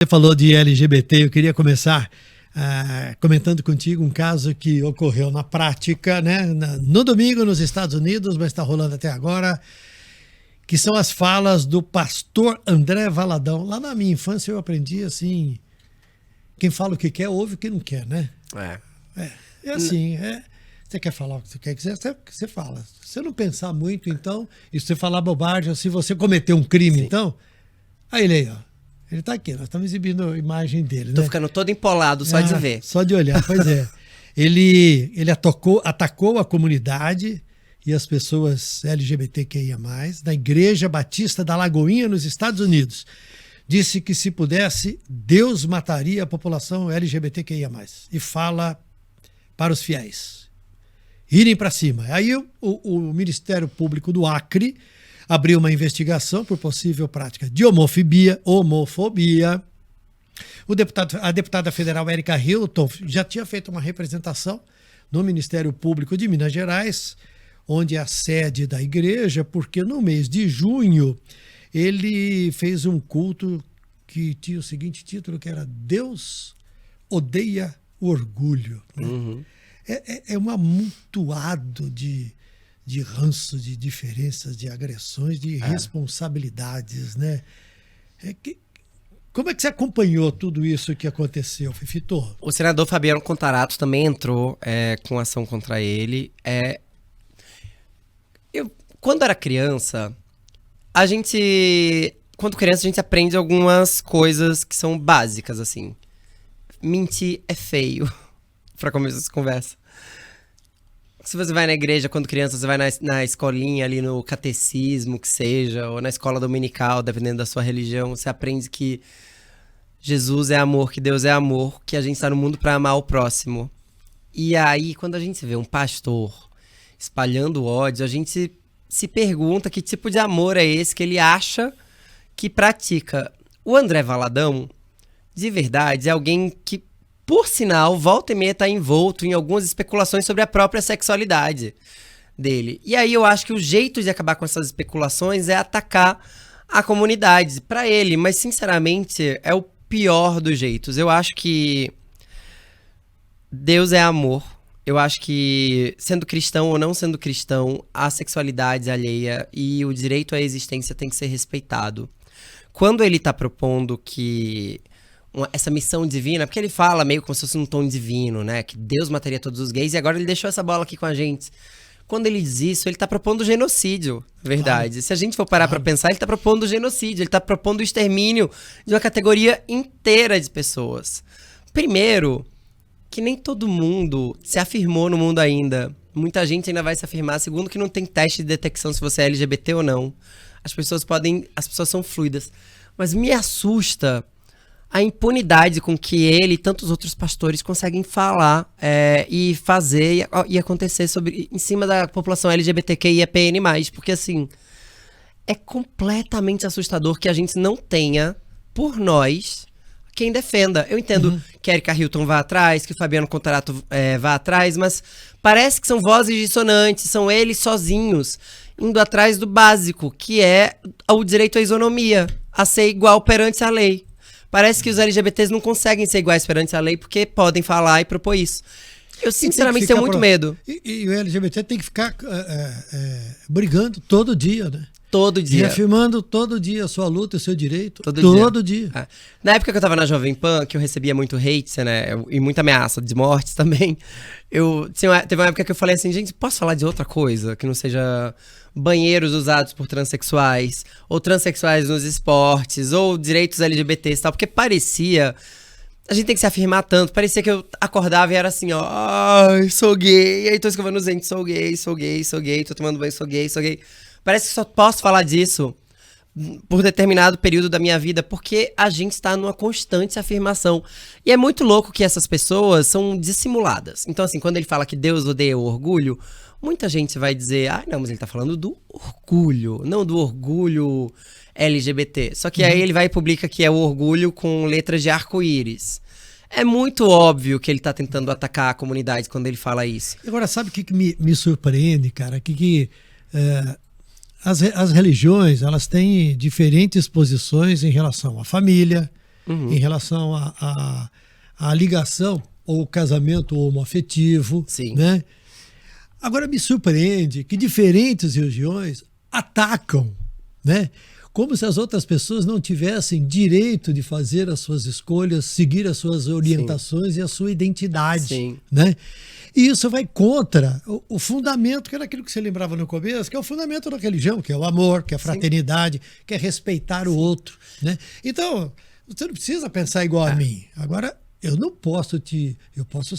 Você falou de LGBT, eu queria começar comentando contigo um caso que ocorreu na prática, né? No domingo nos Estados Unidos, mas está rolando até agora, que são as falas do pastor André Valadão. Lá na minha infância eu aprendi assim, quem fala o que quer, ouve o que não quer, né? É assim, você quer falar o que você quer que você fala. Se você não pensar muito, então, e se você falar bobagem, se você cometer um crime, então, aí ele aí, ó. Ele tá aqui, nós estamos exibindo a imagem dele, Tô né? ficando todo empolado só de ver. Só de olhar, pois é. Ele atacou a comunidade e as pessoas LGBTQIA+, na Igreja Batista da Lagoinha, nos Estados Unidos. Disse que se pudesse, Deus mataria a população LGBTQIA+. E fala para os fiéis irem para cima. Aí o Ministério Público do Acre abriu uma investigação por possível prática de homofobia. A deputada federal Erika Hilton já tinha feito uma representação no Ministério Público de Minas Gerais, onde é a sede da igreja, porque no mês de junho ele fez um culto que tinha o seguinte título, que era Deus odeia o orgulho. Né? Uhum. É um amontoado de ranço, de diferenças, de agressões, de responsabilidades, né? Como é que você acompanhou tudo isso que aconteceu, Fifito? O senador Fabiano Contarato também entrou com ação contra ele. Quando era criança, quando criança, a gente aprende algumas coisas que são básicas, assim. Mentir é feio, pra começar essa conversa. Se você vai na igreja quando criança, você vai na escolinha ali no catecismo, que seja, ou na escola dominical, dependendo da sua religião, você aprende que Jesus é amor, que Deus é amor, que a gente está no mundo para amar o próximo. E aí, quando a gente vê um pastor espalhando ódio, a gente se pergunta que tipo de amor é esse que ele acha que pratica. O André Valadão, de verdade, é alguém que, por sinal, volta e meia tá envolto em algumas especulações sobre a própria sexualidade dele. E aí eu acho que o jeito de acabar com essas especulações é atacar a comunidade para ele. Mas, sinceramente, é o pior dos jeitos. Eu acho que Deus é amor. Eu acho que, sendo cristão ou não sendo cristão, a sexualidade alheia e o direito à existência tem que ser respeitado. Quando ele tá propondo que essa missão divina, porque ele fala meio como se fosse um tom divino, né? Que Deus mataria todos os gays, e agora ele deixou essa bola aqui com a gente. Quando ele diz isso, ele tá propondo genocídio, verdade. Claro. Se a gente for parar pra pensar, ele tá propondo genocídio, ele tá propondo o extermínio de uma categoria inteira de pessoas. Primeiro, que nem todo mundo se afirmou no mundo ainda. Muita gente ainda vai se afirmar. Segundo, que não tem teste de detecção se você é LGBT ou não. As pessoas são fluidas. Mas me assusta a impunidade com que ele e tantos outros pastores conseguem falar e fazer e acontecer em cima da população LGBTQIAPN+, porque assim, é completamente assustador que a gente não tenha, por nós, quem defenda. Eu entendo que a Erika Hilton vá atrás, que o Fabiano Contarato vá atrás, mas parece que são vozes dissonantes, são eles sozinhos, indo atrás do básico, que é o direito à isonomia, a ser igual perante a lei. Parece que os LGBTs não conseguem ser iguais perante a lei porque podem falar e propor isso. Eu, sinceramente, tenho muito medo. E o LGBT tem que ficar brigando todo dia, né? Todo dia. E afirmando todo dia a sua luta, o seu direito. Todo dia. Na época que eu tava na Jovem Pan, que eu recebia muito hate, né? E muita ameaça de morte também. Teve uma época que eu falei assim, gente, posso falar de outra coisa? Que não seja banheiros usados por transexuais, ou transexuais nos esportes, ou direitos LGBTs e tal. Porque parecia... A gente tem que se afirmar tanto. Parecia que eu acordava e era assim, ó... Ai, sou gay. E aí tô escovando os dentes, sou gay. Tô tomando banho, sou gay. Parece que só posso falar disso por determinado período da minha vida, porque a gente está numa constante afirmação. E é muito louco que essas pessoas são dissimuladas. Então, assim, quando ele fala que Deus odeia o orgulho, muita gente vai dizer, não, mas ele tá falando do orgulho, não do orgulho LGBT. Só que aí ele vai e publica que é o orgulho com letras de arco-íris. É muito óbvio que ele tá tentando atacar a comunidade quando ele fala isso. Agora, sabe o que me surpreende, cara? As religiões, elas têm diferentes posições em relação à família, em relação à ligação ou casamento homoafetivo, Sim. né? Agora me surpreende que diferentes religiões atacam, né? Como se as outras pessoas não tivessem direito de fazer as suas escolhas, seguir as suas orientações e a sua identidade, Sim. né? E isso vai contra o fundamento, que era aquilo que você lembrava no começo, que é o fundamento da religião, que é o amor, que é a fraternidade, que é respeitar o outro, né? Então, você não precisa pensar igual a mim. Agora, eu não posso eu posso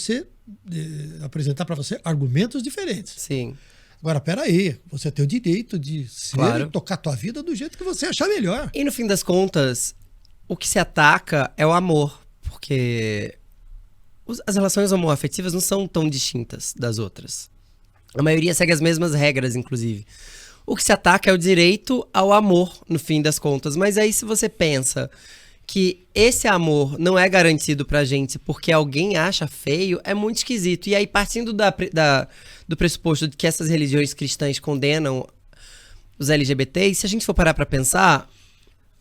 apresentar para você argumentos diferentes. Sim. Agora, peraí, você tem o direito de ser e tocar a tua vida do jeito que você achar melhor. E no fim das contas, o que se ataca é o amor, porque as relações homoafetivas não são tão distintas das outras. A maioria segue as mesmas regras, inclusive. O que se ataca é o direito ao amor, no fim das contas. Mas aí, se você pensa que esse amor não é garantido pra gente porque alguém acha feio, é muito esquisito. E aí, partindo do pressuposto de que essas religiões cristãs condenam os LGBTs, se a gente for parar pra pensar,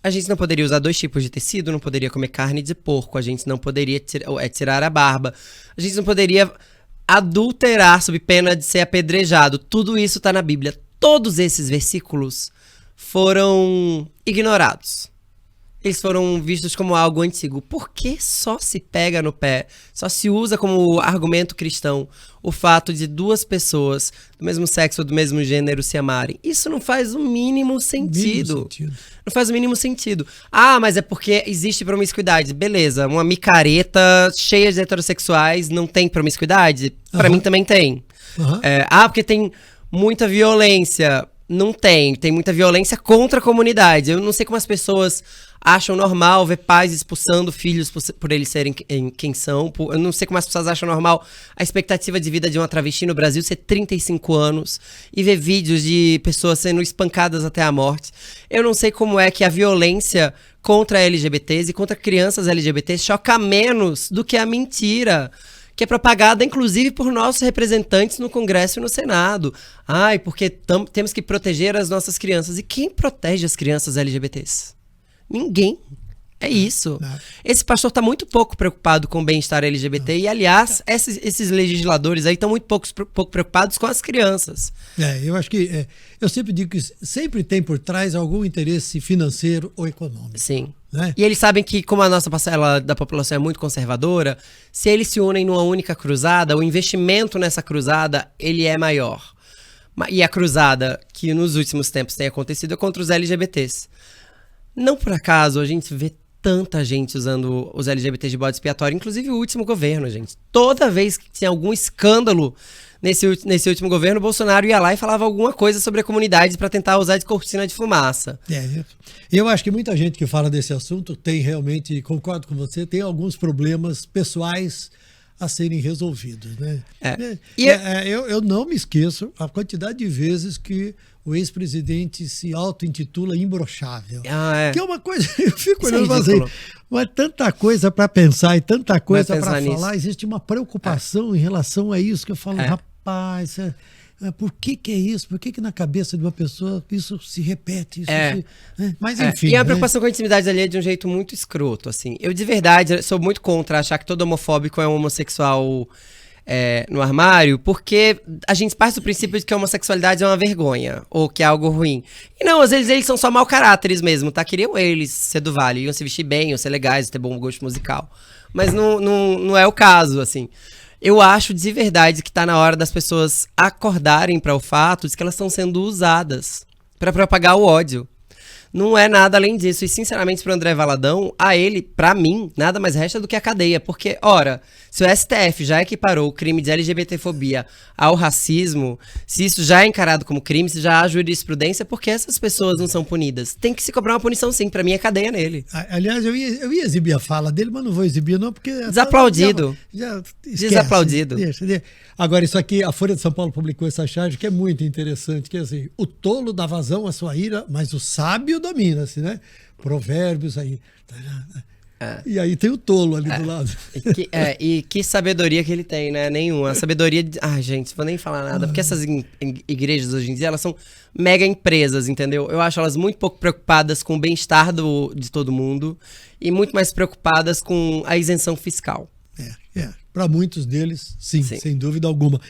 a gente não poderia usar 2 tipos de tecido, não poderia comer carne de porco, a gente não poderia tirar a barba, a gente não poderia adulterar sob pena de ser apedrejado. Tudo isso tá na Bíblia. Todos esses versículos foram ignorados. Eles foram vistos como algo antigo. Por que só se pega no pé, só se usa como argumento cristão o fato de 2 pessoas do mesmo sexo ou do mesmo gênero se amarem? Isso não faz o mínimo sentido. Não faz o mínimo sentido. Ah, mas é porque existe promiscuidade. Beleza, uma micareta cheia de heterossexuais não tem promiscuidade? Pra mim também tem. Porque tem muita violência. Não tem. Tem muita violência contra a comunidade. Eu não sei como as pessoas acham normal ver pais expulsando filhos por eles serem quem são. Eu não sei como as pessoas acham normal a expectativa de vida de uma travesti no Brasil ser 35 anos e ver vídeos de pessoas sendo espancadas até a morte. Eu não sei como é que a violência contra LGBTs e contra crianças LGBTs choca menos do que a mentira que é propagada, inclusive, por nossos representantes no Congresso e no Senado. Porque temos que proteger as nossas crianças. E quem protege as crianças LGBTs? Ninguém. É isso. Esse pastor está muito pouco preocupado com o bem-estar LGBT. E, aliás, esses legisladores aí estão muito pouco preocupados com as crianças. Eu acho que... eu sempre digo que sempre tem por trás algum interesse financeiro ou econômico. Sim. Né? E eles sabem que, como a nossa parcela da população é muito conservadora, se eles se unem numa única cruzada, o investimento nessa cruzada, ele é maior. E a cruzada que nos últimos tempos tem acontecido é contra os LGBTs. Não por acaso a gente vê tanta gente usando os LGBTs de bode expiatório, inclusive o último governo, gente. Toda vez que tinha algum escândalo nesse último governo, o Bolsonaro ia lá e falava alguma coisa sobre a comunidade para tentar usar de cortina de fumaça. Eu acho que muita gente que fala desse assunto tem realmente, concordo com você, tem alguns problemas pessoais a serem resolvidos, né? Eu não me esqueço a quantidade de vezes que o ex-presidente se auto-intitula imbrochável. Que é uma coisa, eu fico olhando assim, mas tanta coisa para pensar e tanta coisa para falar, existe uma preocupação em relação a isso, que eu falo, rapaz, por que é isso? Por que na cabeça de uma pessoa isso se repete? Mas enfim. E a preocupação com a intimidade ali é de um jeito muito escroto, assim. Eu, de verdade, sou muito contra achar que todo homofóbico é um homossexual no armário, porque a gente parte do princípio de que a homossexualidade é uma vergonha, ou que é algo ruim. E não, às vezes eles são só mau caráteres mesmo, tá? Queriam eles ser do Vale, iam se vestir bem, iam ser legais, ter bom gosto musical. Mas não é o caso, assim. Eu acho de verdade que tá na hora das pessoas acordarem para o fato de que elas estão sendo usadas para propagar o ódio. Não é nada além disso. E, sinceramente, pro André Valadão, a ele, pra mim, nada mais resta do que a cadeia. Porque, ora, se o STF já equiparou o crime de LGBTfobia ao racismo, se isso já é encarado como crime, se já há jurisprudência, por que essas pessoas não são punidas? Tem que se cobrar uma punição, sim. Pra mim, é cadeia nele. Aliás, eu ia exibir a fala dele, mas não vou exibir, não, porque... Desaplaudido. Já Desaplaudido. Deixa. Agora, isso aqui, a Folha de São Paulo publicou essa charge que é muito interessante, que é assim, o tolo dá vazão à sua ira, mas o sábio domina-se, né? Provérbios aí. E aí tem o tolo ali do lado. E que sabedoria que ele tem, né? Nenhuma. A sabedoria Ai, gente, vou nem falar nada. Porque essas igrejas hoje em dia, elas são mega empresas, entendeu? Eu acho elas muito pouco preocupadas com o bem-estar de todo mundo e muito mais preocupadas com a isenção fiscal. Para muitos deles, sim, sem dúvida alguma.